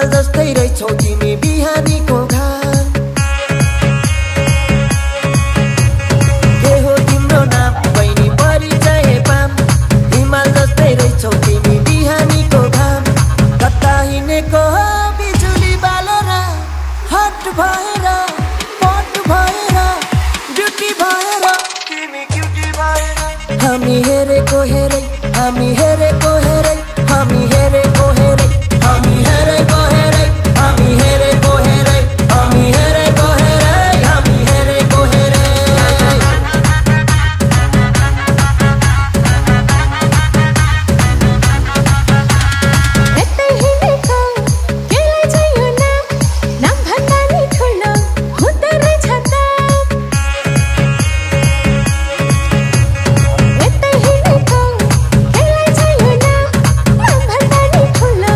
हिमाल जस्तै रहेछौ तिमी बिहानीको घाम के हो तिम्रो नाम बहिनी परिचय पाम हिमाल जस्तै रहेछौ तिमी बिहानीको घाम कता हिँडेको हो बिजुली बालेर हट भएर पट भएर ब्युटी भएर तिमी क्युटी भएर हामी हेरेको हेरै हामी हेरेको हेरै हामी हेरेको हेरै हामी हेरेको हेरै हामी हेरेको हेरै हामी हेरेको हेरै हामी हेरेको हेरै कतै हिँडेको केलाई चाहियो नाम भन्दा नि ठुलो हुँदो रहेछ दाम कतै हिँडेको केलाई चाहियो नाम भन्दा नि ठुलो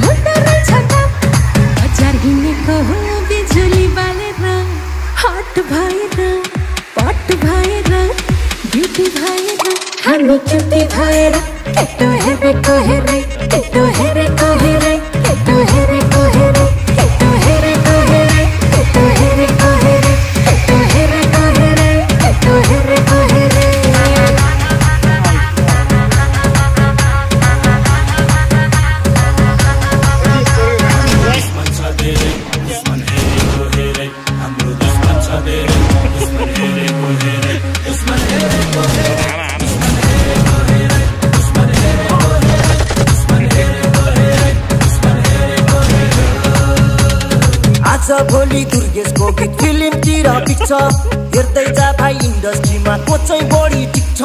हुँदो रहेछ दाम बजार हिँडेको हो बिजुली बालेर हट भएर पट भएर ब्युटी भएर हामी क्युटी भएर केटो हेरेको हेरै केटो हेरेको हेरै केटो हेरेको हेरै केटो हेरेको हेरै केटो हेरेको हेरै केटो हेरेको हेरै केटो हेरेको हेरै आज भोलि दुर्गेशको गीत फिल्मतिर बिक्छ हेर्दै जा भाइ इन्डस्ट्रीमा को चाहिँ बढी टिक्छ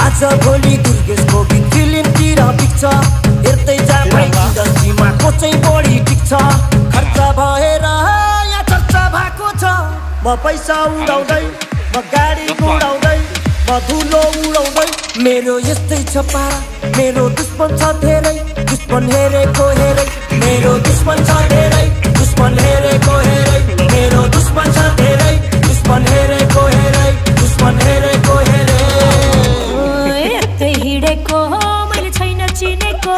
आज भोलि दुर्गेशको गीत फिल्मतिर बिक्छ हेर्दै जा भाइ इन्डस्ट्रीमा को चाहिँ बढी टिक्छ खर्च भएर यहाँ चर्चा भएको छ म पैसा उडाउँदै म गाडी उडाउँदै म धुलो उडाउँदै मेरो यस्तै छ पारा मेरो दुश्मन छ धेरै दुश्मन हेरेको हेरै मेरो दुश्मन छ धेरै दुश्मन हेरेको हेरै मेरो दुश्मन छ धेरै दुश्मन हेरेको हेरै दुश्मन हेरेको हेरै यतै हिँडेको हो मैले छैन चिनेको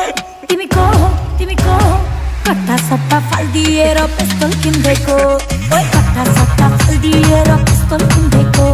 तिमी को हो कट्टा सट्टा फालिदिएर पिस्तल किन्देको कट्टा सट्टा फालिदिएर पिस्तल किन्देको